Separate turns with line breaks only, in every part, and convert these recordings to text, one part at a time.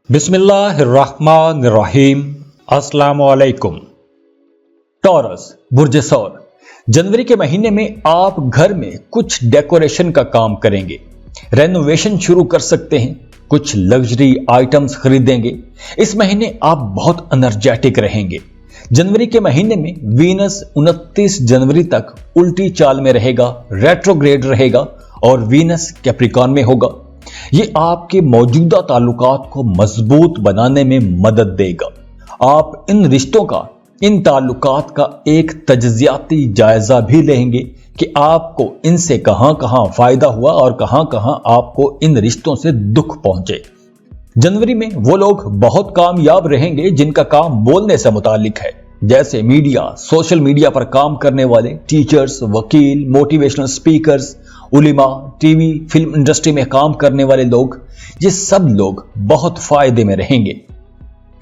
बिस्मिल्लाहिर्रहमानिर्रहीम। अस्सलामुअलैकुम। टॉरस बुर्ज सौर, जनवरी के महीने में आप घर में कुछ डेकोरेशन का काम करेंगे, रेनोवेशन शुरू कर सकते हैं, कुछ लग्जरी आइटम्स खरीदेंगे। इस महीने आप बहुत एनर्जेटिक रहेंगे। जनवरी के महीने में वीनस 29 जनवरी तक उल्टी चाल में रहेगा, रेट्रोग्रेड रहेगा और वीनस कैप्रिकॉर्न में होगा। ये आपके मौजूदा ताल्लुकात को मजबूत बनाने में मदद देगा। आप इन रिश्तों का, इन ताल्लुकात का एक तज्जियाती जायजा भी लेंगे कि आपको इनसे कहां कहां फायदा हुआ और कहां कहां आपको इन रिश्तों से दुख पहुंचे। जनवरी में वो लोग बहुत कामयाब रहेंगे जिनका काम बोलने से मुतालिक है, जैसे मीडिया, सोशल मीडिया पर काम करने वाले, टीचर्स, वकील, मोटिवेशनल स्पीकर्स, उलिमा, टीवी, फिल्म इंडस्ट्री में काम करने वाले लोग। ये सब लोग बहुत फायदे में रहेंगे।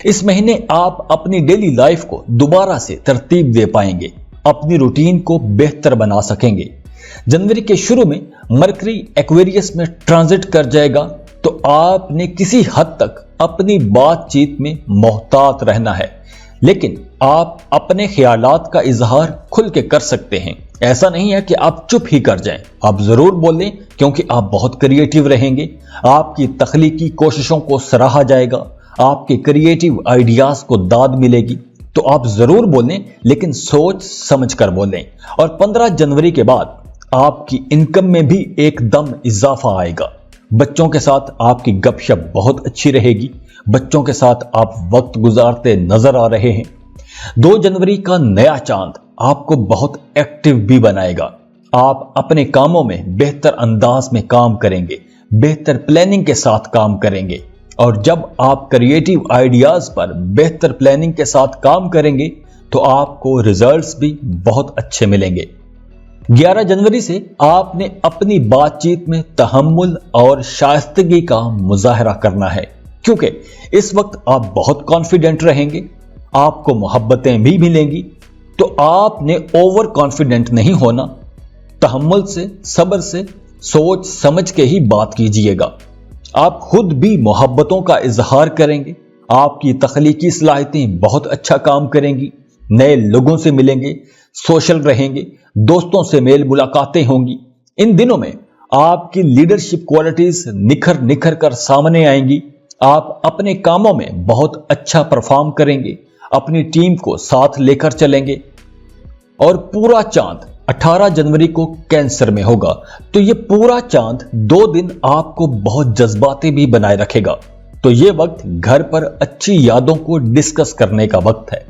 इस महीने आप अपनी डेली लाइफ को दोबारा से तरतीब दे पाएंगे, अपनी रूटीन को बेहतर बना सकेंगे। जनवरी के शुरू में मरकरी एक्वेरियस में ट्रांजिट कर जाएगा, तो आपने किसी हद तक अपनी बातचीत में मोहतात रहना है, लेकिन आप अपने ख्यालात का इजहार खुल के कर सकते हैं। ऐसा नहीं है कि आप चुप ही कर जाएं, आप जरूर बोलें, क्योंकि आप बहुत क्रिएटिव रहेंगे। आपकी तख्लीकी कोशिशों को सराहा जाएगा, आपके क्रिएटिव आइडियाज को दाद मिलेगी। तो आप जरूर बोलें, लेकिन सोच समझ कर बोलें। और 15 जनवरी के बाद आपकी इनकम में भी एकदम इजाफा आएगा। बच्चों के साथ आपकी गपशप बहुत अच्छी रहेगी। बच्चों के साथ आप वक्त गुजारते नजर आ रहे हैं। 2 जनवरी का नया चांद आपको बहुत एक्टिव भी बनाएगा। आप अपने कामों में बेहतर अंदाज में काम करेंगे, बेहतर प्लानिंग के साथ काम करेंगे। और जब आप क्रिएटिव आइडियाज पर बेहतर प्लानिंग के साथ काम करेंगे, तो आपको रिजल्ट्स भी बहुत अच्छे मिलेंगे। 11 जनवरी से आपने अपनी बातचीत में तहम्मुल और शाइस्तगी का मुजाहरा करना है, क्योंकि इस वक्त आप बहुत कॉन्फिडेंट रहेंगे, आपको मोहब्बतें भी मिलेंगी। तो आपने ओवर कॉन्फिडेंट नहीं होना। तहम्मुल से, सब्र से, सोच समझ के ही बात कीजिएगा। आप खुद भी मोहब्बतों का इजहार करेंगे। आपकी तख्लीकी सलाहियतें बहुत अच्छा काम करेंगी। नए लोगों से मिलेंगे, सोशल रहेंगे, दोस्तों से मेल मुलाकातें होंगी। इन दिनों में आपकी लीडरशिप क्वालिटीज निखर निखर कर सामने आएंगी। आप अपने कामों में बहुत अच्छा परफॉर्म करेंगे, अपनी टीम को साथ लेकर चलेंगे। और पूरा चांद 18 जनवरी को कैंसर में होगा, तो ये पूरा चांद 2 दिन आपको बहुत जज्बाती भी बनाए रखेगा। तो ये वक्त घर पर अच्छी यादों को डिस्कस करने का वक्त है।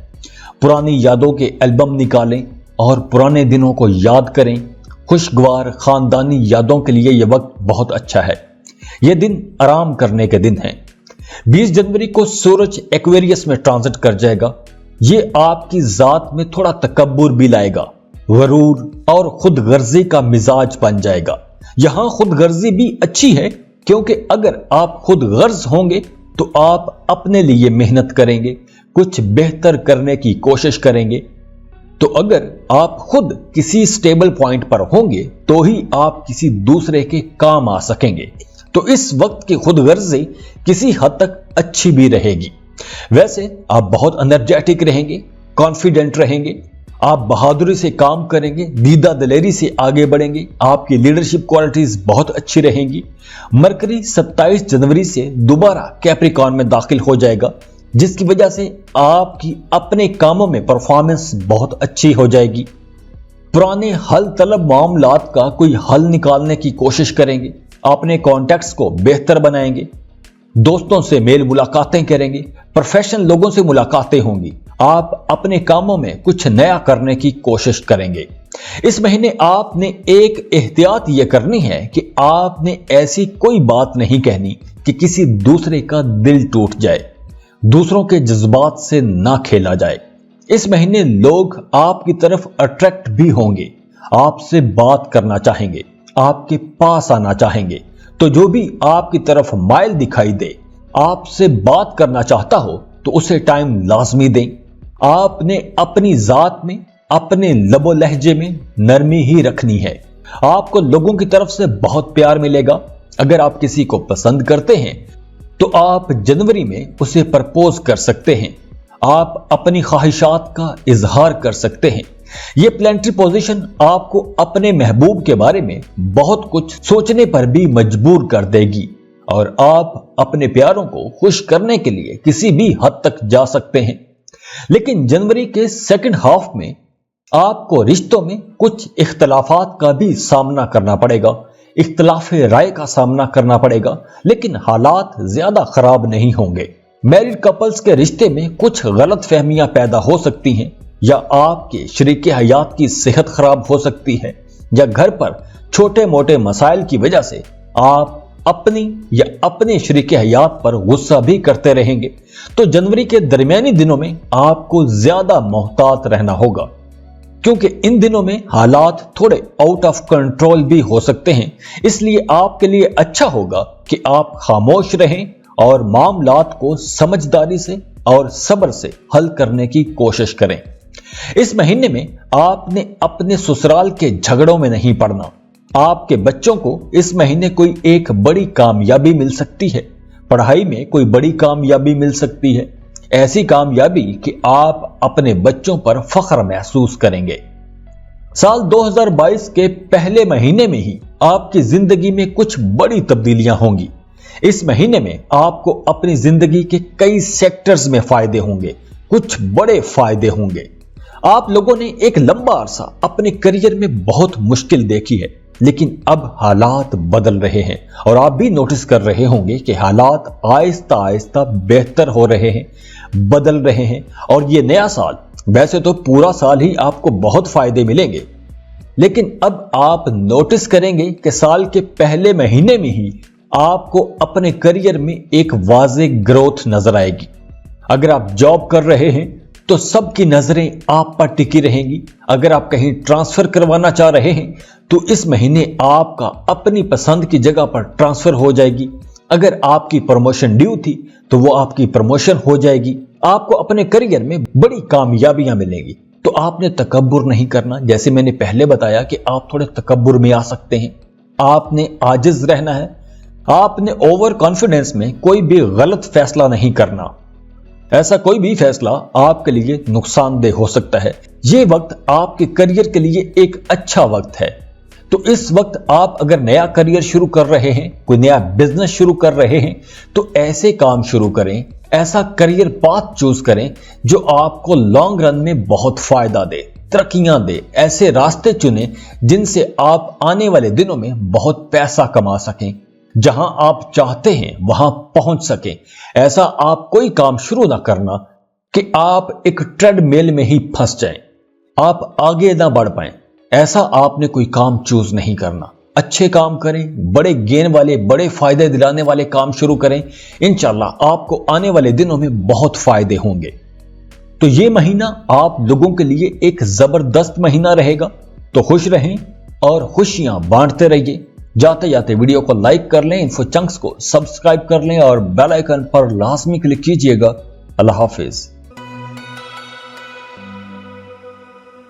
पुरानी यादों के एल्बम निकालें और पुराने दिनों को याद करें। खुशगवार खानदानी यादों के लिए यह वक्त बहुत अच्छा है। यह दिन आराम करने के दिन है। 20 जनवरी को सूरज एक्वेरियस में ट्रांजिट कर जाएगा। ये आपकी जात में थोड़ा तकब्बुर भी लाएगा, गरूर और खुद गर्जी का मिजाज बन जाएगा। यहां खुद गर्जी भी अच्छी है, क्योंकि अगर आप खुद गर्ज होंगे तो आप अपने लिए मेहनत करेंगे, कुछ बेहतर करने की कोशिश करेंगे। तो अगर आप खुद किसी स्टेबल पॉइंट पर होंगे तो ही आप किसी दूसरे के काम आ सकेंगे। तो इस वक्त की खुद गर्जी किसी हद तक अच्छी भी रहेगी। वैसे आप बहुत एनर्जेटिक रहेंगे, कॉन्फिडेंट रहेंगे, आप बहादुरी से काम करेंगे, दीदा दलेरी से आगे बढ़ेंगे। आपकी लीडरशिप क्वालिटीज बहुत अच्छी रहेंगी। मरकरी 27 जनवरी से दोबारा कैप्रिकॉर्न में दाखिल हो जाएगा, जिसकी वजह से आपकी अपने कामों में परफॉर्मेंस बहुत अच्छी हो जाएगी। पुराने हल तलब मामलात का कोई हल निकालने की कोशिश करेंगे, अपने कॉन्टैक्ट्स को बेहतर बनाएंगे, दोस्तों से मेल मुलाकातें करेंगे, प्रोफेशनल लोगों से मुलाकातें होंगी। आप अपने कामों में कुछ नया करने की कोशिश करेंगे। इस महीने आपने एक एहतियात यह करनी है कि आपने ऐसी कोई बात नहीं कहनी कि किसी दूसरे का दिल टूट जाए, दूसरों के जज्बात से ना खेला जाए। इस महीने लोग आपकी तरफ अट्रैक्ट भी होंगे, आपसे बात करना चाहेंगे, आपके पास आना चाहेंगे। तो जो भी आपकी तरफ माइल दिखाई दे, आपसे बात करना चाहता हो, तो उसे टाइम लाजमी दें। आपने अपनी जात में, अपने लबो लहजे में नरमी ही रखनी है। आपको लोगों की तरफ से बहुत प्यार मिलेगा। अगर आप किसी को पसंद करते हैं तो आप जनवरी में उसे प्रपोज कर सकते हैं। आप अपनी ख्वाहिशात का इजहार कर सकते हैं। यह प्लानिटरी पोजीशन आपको अपने महबूब के बारे में बहुत कुछ सोचने पर भी मजबूर कर देगी और आप अपने प्यारों को खुश करने के लिए किसी भी हद तक जा सकते हैं। लेकिन जनवरी के सेकंड हाफ में आपको रिश्तों में कुछ इख्तलाफात का भी सामना करना पड़ेगा, इख्तलाफ राय का सामना करना पड़ेगा, लेकिन हालात ज्यादा खराब नहीं होंगे। मैरिड कपल्स के रिश्ते में कुछ गलत फहमियां पैदा हो सकती हैं, या आपके शरीके हयात की सेहत खराब हो सकती है, या घर पर छोटे मोटे मसाइल की वजह से आप अपनी या अपने शरीके हयात पर गुस्सा भी करते रहेंगे। तो जनवरी के दरमियानी दिनों में आपको ज्यादा मोहतात रहना होगा, क्योंकि इन दिनों में हालात थोड़े आउट ऑफ कंट्रोल भी हो सकते हैं। इसलिए आपके लिए अच्छा होगा कि आप खामोश रहें और मामलात को समझदारी से और सब्र से हल करने की कोशिश करें। इस महीने में आपने अपने ससुराल के झगड़ों में नहीं पड़ना। आपके बच्चों को इस महीने कोई एक बड़ी कामयाबी मिल सकती है। पढ़ाई में कोई बड़ी कामयाबी मिल सकती है, ऐसी कामयाबी कि आप अपने बच्चों पर फख्र महसूस करेंगे। साल 2022 के पहले महीने में ही आपकी जिंदगी में कुछ बड़ी तब्दीलियां होंगी। इस महीने में आपको अपनी जिंदगी के कई सेक्टर्स में फायदे होंगे, कुछ बड़े फायदे होंगे। आप लोगों ने एक लंबा अरसा अपने करियर में बहुत मुश्किल देखी है, लेकिन अब हालात बदल रहे हैं और आप भी नोटिस कर रहे होंगे कि हालात आहिस्ता आहिस्ता बेहतर हो रहे हैं, बदल रहे हैं। और ये नया साल, वैसे तो पूरा साल ही आपको बहुत फायदे मिलेंगे, लेकिन अब आप नोटिस करेंगे कि साल के पहले महीने में ही आपको अपने करियर में एक वाज़ेह ग्रोथ नजर आएगी। अगर आप जॉब कर रहे हैं तो सबकी नजरें आप पर टिकी रहेंगी। अगर आप कहीं ट्रांसफर करवाना चाह रहे हैं तो इस महीने आपका अपनी पसंद की जगह पर ट्रांसफर हो जाएगी। अगर आपकी प्रमोशन ड्यू थी तो वो आपकी प्रमोशन हो जाएगी। आपको अपने करियर में बड़ी कामयाबियां मिलेंगी। तो आपने तकब्बुर नहीं करना। जैसे मैंने पहले बताया कि आप थोड़े तकब्बुर में आ सकते हैं। आपने आजिज रहना है। आपने ओवर कॉन्फिडेंस में कोई भी गलत फैसला नहीं करना। ऐसा कोई भी फैसला आपके लिए नुकसानदेह हो सकता है। ये वक्त आपके करियर के लिए एक अच्छा वक्त है। तो इस वक्त आप अगर नया करियर शुरू कर रहे हैं, कोई नया बिजनेस शुरू कर रहे हैं, तो ऐसे काम शुरू करें, ऐसा करियर पाथ चूज करें जो आपको लॉन्ग रन में बहुत फायदा दे, तरक्कियां दे। ऐसे रास्ते चुनें जिनसे आप आने वाले दिनों में बहुत पैसा कमा सकें, जहां आप चाहते हैं वहां पहुंच सकें। ऐसा आप कोई काम शुरू ना करना कि आप एक ट्रेडमिल में ही फंस जाएं, आप आगे ना बढ़ पाएं। ऐसा आपने कोई काम चूज नहीं करना। अच्छे काम करें, बड़े गेन वाले, बड़े फायदे दिलाने वाले काम शुरू करें। इंशाल्लाह आपको आने वाले दिनों में बहुत फायदे होंगे। तो ये महीना आप लोगों के लिए एक जबरदस्त महीना रहेगा। तो खुश रहें और खुशियां बांटते रहिए। जाते जाते वीडियो को लाइक कर लें, इन्फो चंक्स को सब्सक्राइब कर लें और बेल आइकन पर लाजमी क्लिक कीजिएगा। अल्लाह हाफिज।